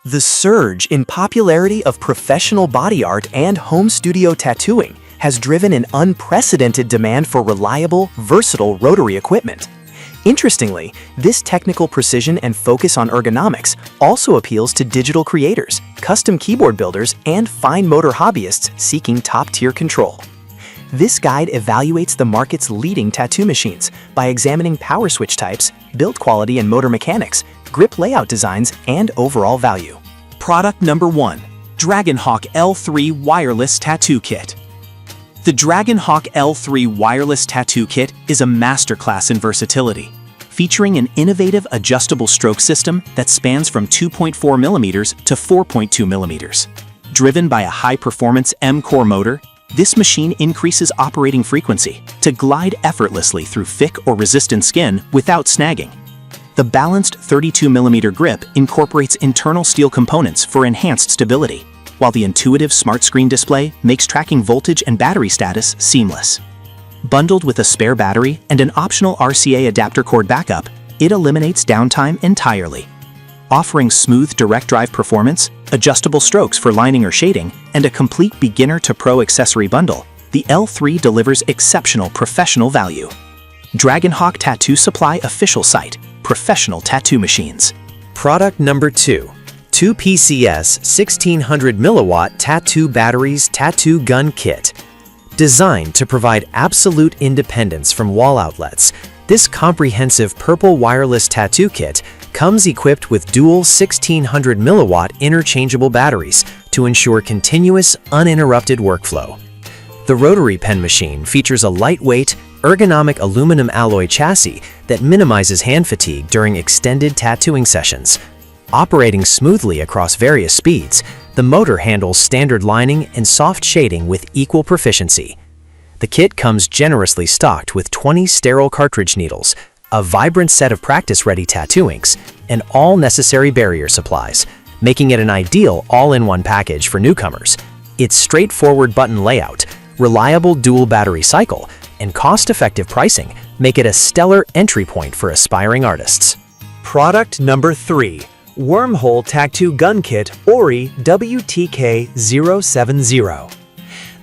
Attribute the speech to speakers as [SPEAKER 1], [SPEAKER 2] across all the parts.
[SPEAKER 1] The surge in popularity of professional body art and home studio tattooing has driven an unprecedented demand for reliable, versatile rotary equipment. Interestingly, this technical precision and focus on ergonomics also appeals to digital creators, custom keyboard builders, and fine motor hobbyists seeking top-tier control. This guide evaluates the market's leading tattoo machines by examining power switch types, build quality and motor mechanics, grip layout designs, and overall value.
[SPEAKER 2] Product number 1. Dragonhawk L3 Wireless Tattoo Kit. The Dragonhawk L3 Wireless Tattoo Kit is a masterclass in versatility, featuring an innovative adjustable stroke system that spans from 2.4mm to 4.2mm. Driven by a high-performance M-Core motor, this machine increases operating frequency to glide effortlessly through thick or resistant skin without snagging. The balanced 32mm grip incorporates internal steel components for enhanced stability, while the intuitive smart screen display makes tracking voltage and battery status seamless. Bundled with a spare battery and an optional RCA adapter cord backup, it eliminates downtime entirely. Offering smooth direct drive performance, adjustable strokes for lining or shading, and a complete beginner to pro accessory bundle, the L3 delivers exceptional professional value. Dragonhawk Tattoo Supply official site, Professional Tattoo Machines.
[SPEAKER 3] Product number 2. 2PCS 1600 milliwatt Tattoo Batteries Tattoo Gun Kit. Designed to provide absolute independence from wall outlets, this comprehensive purple wireless tattoo kit comes equipped with dual 1600 milliwatt interchangeable batteries to ensure continuous, uninterrupted workflow. The rotary pen machine features a lightweight, ergonomic aluminum alloy chassis that minimizes hand fatigue during extended tattooing sessions. Operating smoothly across various speeds, the motor handles standard lining and soft shading with equal proficiency. The kit comes generously stocked with 20 sterile cartridge needles, a vibrant set of practice-ready tattoo inks, and all necessary barrier supplies, making it an ideal all-in-one package for newcomers. Its straightforward button layout, reliable dual battery cycle, and cost-effective pricing make it a stellar entry point for aspiring artists.
[SPEAKER 1] Product number 3. Wormhole Tattoo Gun Kit Ori WTK070.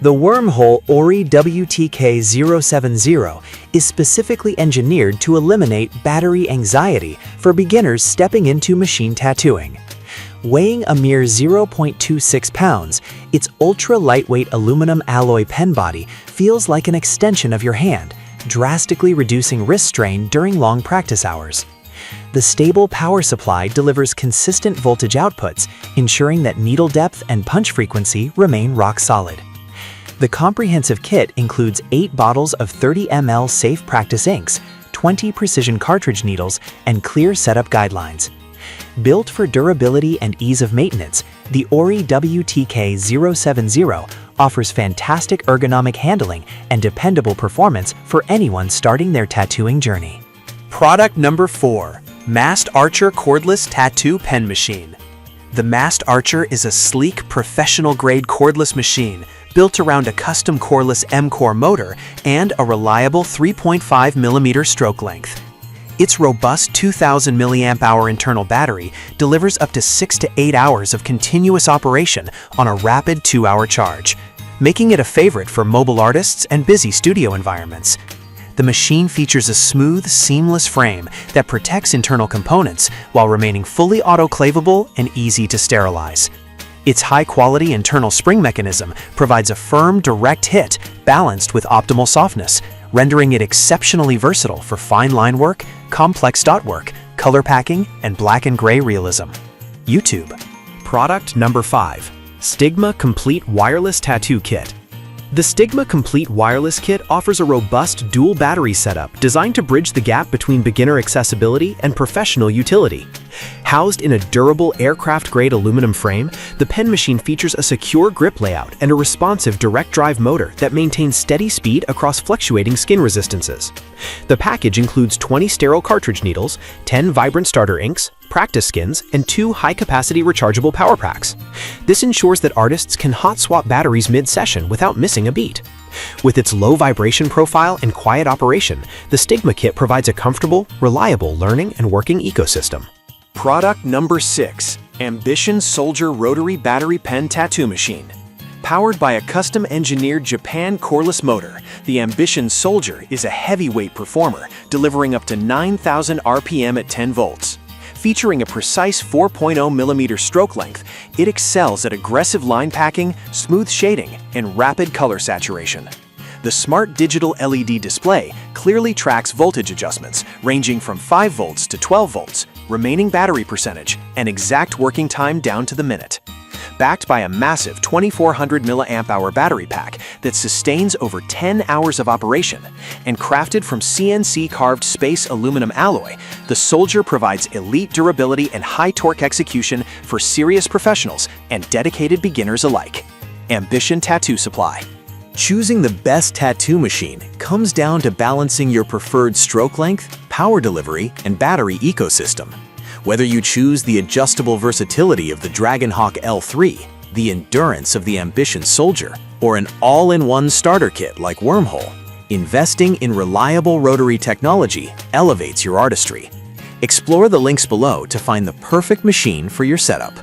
[SPEAKER 1] The Wormhole Ori WTK070 is specifically engineered to eliminate battery anxiety for beginners stepping into machine tattooing. Weighing a mere 0.26 pounds, its ultra-lightweight aluminum alloy pen body feels like an extension of your hand, drastically reducing wrist strain during long practice hours. The stable power supply delivers consistent voltage outputs, ensuring that needle depth and punch frequency remain rock solid. The comprehensive kit includes 8 bottles of 30 ml safe practice inks, 20 precision cartridge needles, and clear setup guidelines. Built for durability and ease of maintenance, the Ori WTK070 offers fantastic ergonomic handling and dependable performance for anyone starting their tattooing journey. Product number 4. Mast Archer Cordless Tattoo Pen Machine. The Mast Archer is a sleek, professional-grade cordless machine built around a custom coreless M-Core motor and a reliable 3.5mm stroke length. Its robust 2000 mAh internal battery delivers up to 6 to 8 hours of continuous operation on a rapid 2-hour charge, making it a favorite for mobile artists and busy studio environments. The machine features a smooth, seamless frame that protects internal components while remaining fully autoclavable and easy to sterilize. Its high-quality internal spring mechanism provides a firm, direct hit balanced with optimal softness, rendering it exceptionally versatile for fine line work, complex dot work, color packing, and black and gray realism. YouTube. Product number 5. Stigma Complete Wireless Tattoo Kit. The Stigma Complete Wireless Kit offers a robust dual battery setup designed to bridge the gap between beginner accessibility and professional utility. Housed in a durable aircraft-grade aluminum frame, the pen machine features a secure grip layout and a responsive direct drive motor that maintains steady speed across fluctuating skin resistances. The package includes 20 sterile cartridge needles, 10 vibrant starter inks, practice skins, and 2 high-capacity rechargeable power packs. This ensures that artists can hot-swap batteries mid-session without missing a beat. With its low vibration profile and quiet operation, the Stigma Kit provides a comfortable, reliable learning and working ecosystem. Product number 6.
[SPEAKER 2] Ambition Soldier Rotary Battery Pen Tattoo Machine. Powered by a custom-engineered Japan cordless motor, the Ambition Soldier is a heavyweight performer, delivering up to 9,000 RPM at 10 volts. Featuring a precise 4.0mm stroke length, it excels at aggressive line packing, smooth shading, and rapid color saturation. The smart digital LED display clearly tracks voltage adjustments, ranging from 5 volts to 12 volts, remaining battery percentage, and exact working time down to the minute. Backed by a massive 2400 mAh battery pack that sustains over 10 hours of operation, and crafted from CNC-carved space aluminum alloy, the Soldier provides elite durability and high torque execution for serious professionals and dedicated beginners alike. Ambition Tattoo Supply.
[SPEAKER 3] Choosing the best tattoo machine comes down to balancing your preferred stroke length, power delivery, and battery ecosystem. Whether you choose the adjustable versatility of the Dragonhawk L3, the endurance of the Ambition Soldier, or an all-in-one starter kit like Wormhole, investing in reliable rotary technology elevates your artistry. Explore the links below to find the perfect machine for your setup.